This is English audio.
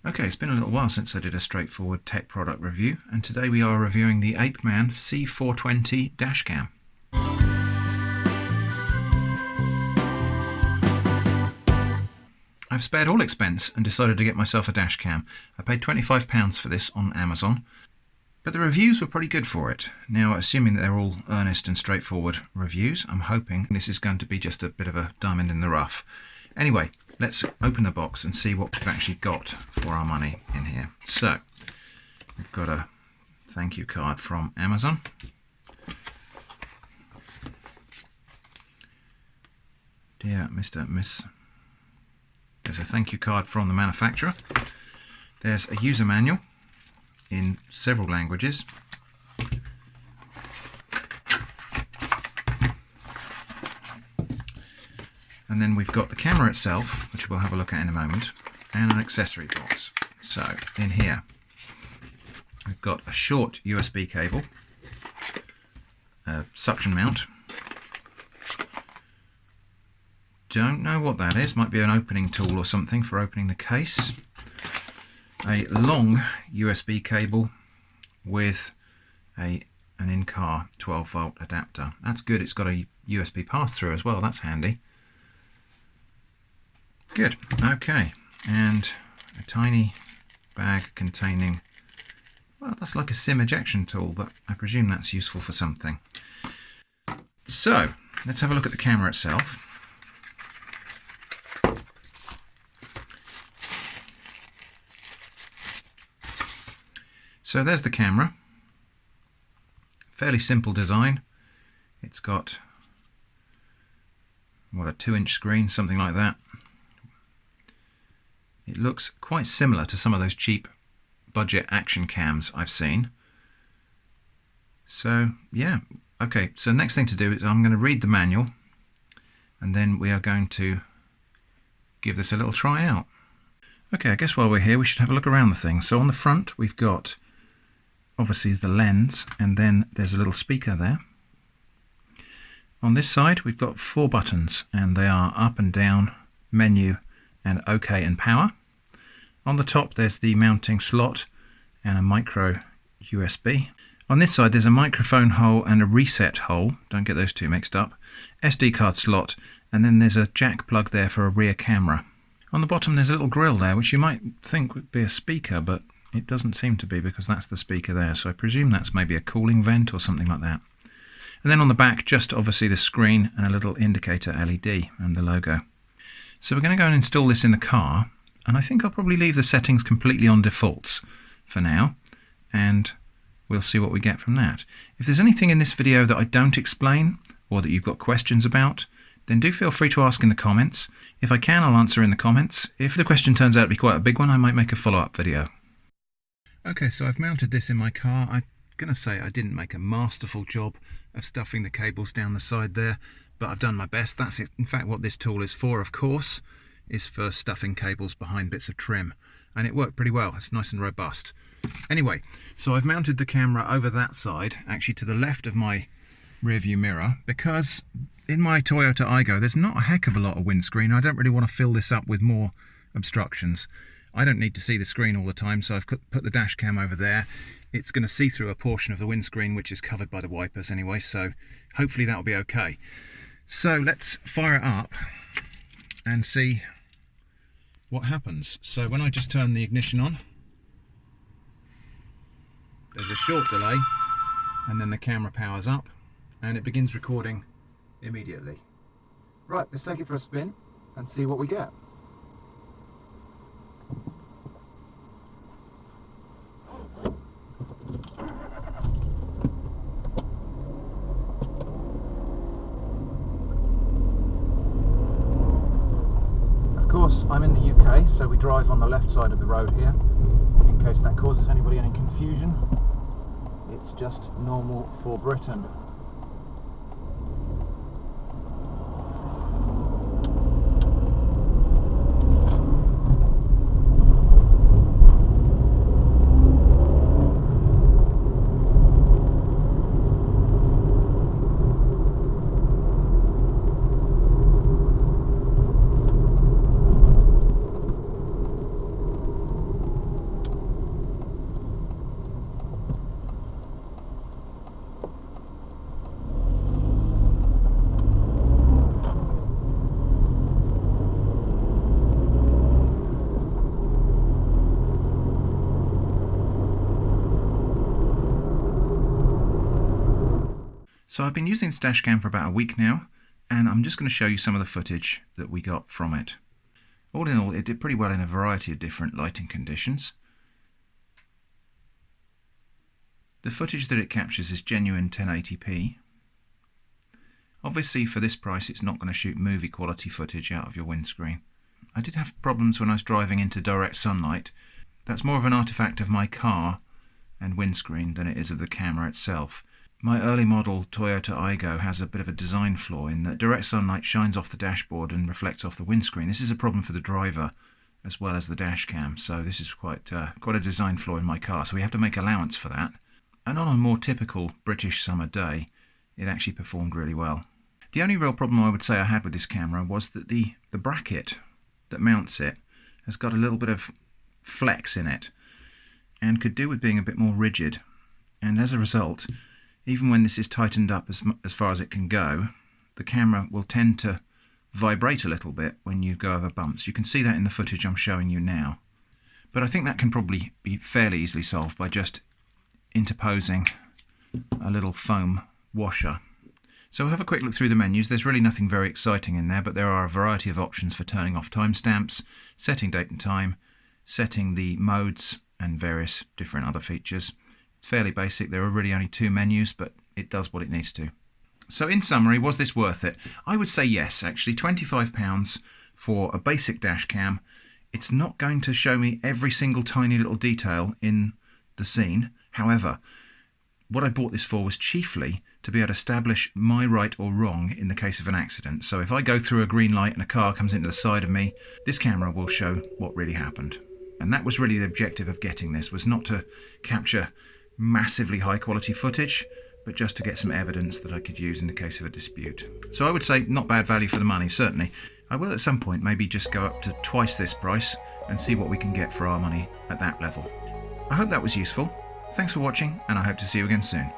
Okay, it's been a little while since I did a straightforward tech product review, and today we are reviewing the Apeman C420 dashcam. I've spared all expense and decided to get myself a dashcam. I paid £25 for this on Amazon, but the reviews were pretty good for it. Now, assuming that they're all earnest and straightforward reviews, I'm hoping this is going to be just a bit of a diamond in the rough. Anyway, let's open the box and see what we've actually got for our money in here. So, we've got a thank you card from Amazon. Dear Mr. Miss. There's a thank you card from the manufacturer. There's a user manual in several languages. And then we've got the camera itself, which we'll have a look at in a moment, and an accessory box. So in here, we've got a short USB cable, a suction mount. Don't know what that is, might be an opening tool or something for opening the case. A long USB cable with an in-car 12-volt adapter. That's good, it's got a USB pass-through as well, that's handy. Good, okay, and a tiny bag containing, well, that's like a SIM ejection tool, but I presume that's useful for something. So, let's have a look at the camera itself. So there's the camera, fairly simple design. It's got, what, a 2-inch screen, something like that. It looks quite similar to some of those cheap budget action cams I've seen. So yeah, okay, so next thing to do is I'm going to read the manual and then we are going to give this a little try out. Okay, I guess while we're here we should have a look around the thing. So on the front we've got obviously the lens, and then there's a little speaker there. On this side we've got 4 buttons, and they are up and down, menu, and OK and power. On the top there's the mounting slot and a micro USB. On this side there's a microphone hole and a reset hole, don't get those two mixed up, SD card slot, and then there's a jack plug there for a rear camera. On the bottom there's a little grill there, which you might think would be a speaker, but it doesn't seem to be because that's the speaker there, so I presume that's maybe a cooling vent or something like that. And then on the back, just obviously the screen and a little indicator LED and the logo. So we're going to go and install this in the car, and I think I'll probably leave the settings completely on defaults for now, and we'll see what we get from that. If there's anything in this video that I don't explain, or that you've got questions about, then do feel free to ask in the comments. If I can, I'll answer in the comments. If the question turns out to be quite a big one, I might make a follow-up video. Okay, so I've mounted this in my car. I'm going to say I didn't make a masterful job of stuffing the cables down the side there, but I've done my best. That's in fact what this tool is for, of course, is for stuffing cables behind bits of trim. And it worked pretty well. It's nice and robust. Anyway, so I've mounted the camera over that side, actually to the left of my rear view mirror, because in my Toyota Aygo there's not a heck of a lot of windscreen. I don't really want to fill this up with more obstructions. I don't need to see the screen all the time, so I've put the dash cam over there. It's going to see through a portion of the windscreen, which is covered by the wipers anyway, so hopefully that'll be okay. So let's fire it up and see what happens. So when I just turn the ignition on, there's a short delay, and then the camera powers up, and it begins recording immediately. Right, let's take it for a spin and see what we get. Of course, I'm in the UK, so we drive on the left side of the road here. In case that causes anybody any confusion, it's just normal for Britain. So I've been using this dash cam for about a week now, and I'm just going to show you some of the footage that we got from it. All in all, it did pretty well in a variety of different lighting conditions. The footage that it captures is genuine 1080p. Obviously for this price it's not going to shoot movie quality footage out of your windscreen. I did have problems when I was driving into direct sunlight. That's more of an artifact of my car and windscreen than it is of the camera itself. My early model Toyota Aygo has a bit of a design flaw in that direct sunlight shines off the dashboard and reflects off the windscreen. This is a problem for the driver as well as the dash cam, so this is quite a design flaw in my car, so we have to make allowance for that. And on a more typical British summer day, it actually performed really well. The only real problem I would say I had with this camera was that the bracket that mounts it has got a little bit of flex in it and could do with being a bit more rigid, and as a result, even when this is tightened up as far as it can go, the camera will tend to vibrate a little bit when you go over bumps. You can see that in the footage I'm showing you now. But I think that can probably be fairly easily solved by just interposing a little foam washer. So we'll have a quick look through the menus. There's really nothing very exciting in there, but there are a variety of options for turning off timestamps, setting date and time, setting the modes and various different other features. It's fairly basic. There are really only 2 menus, but it does what it needs to. So in summary, was this worth it? I would say yes, actually. £25 for a basic dash cam. It's not going to show me every single tiny little detail in the scene. However, what I bought this for was chiefly to be able to establish my right or wrong in the case of an accident. So if I go through a green light and a car comes into the side of me, this camera will show what really happened. And that was really the objective of getting this, was not to capture massively high quality footage, but just to get some evidence that I could use in the case of a dispute. So I would say not bad value for the money, certainly. I will at some point maybe just go up to twice this price and see what we can get for our money at that level. I hope that was useful. Thanks for watching, and I hope to see you again soon.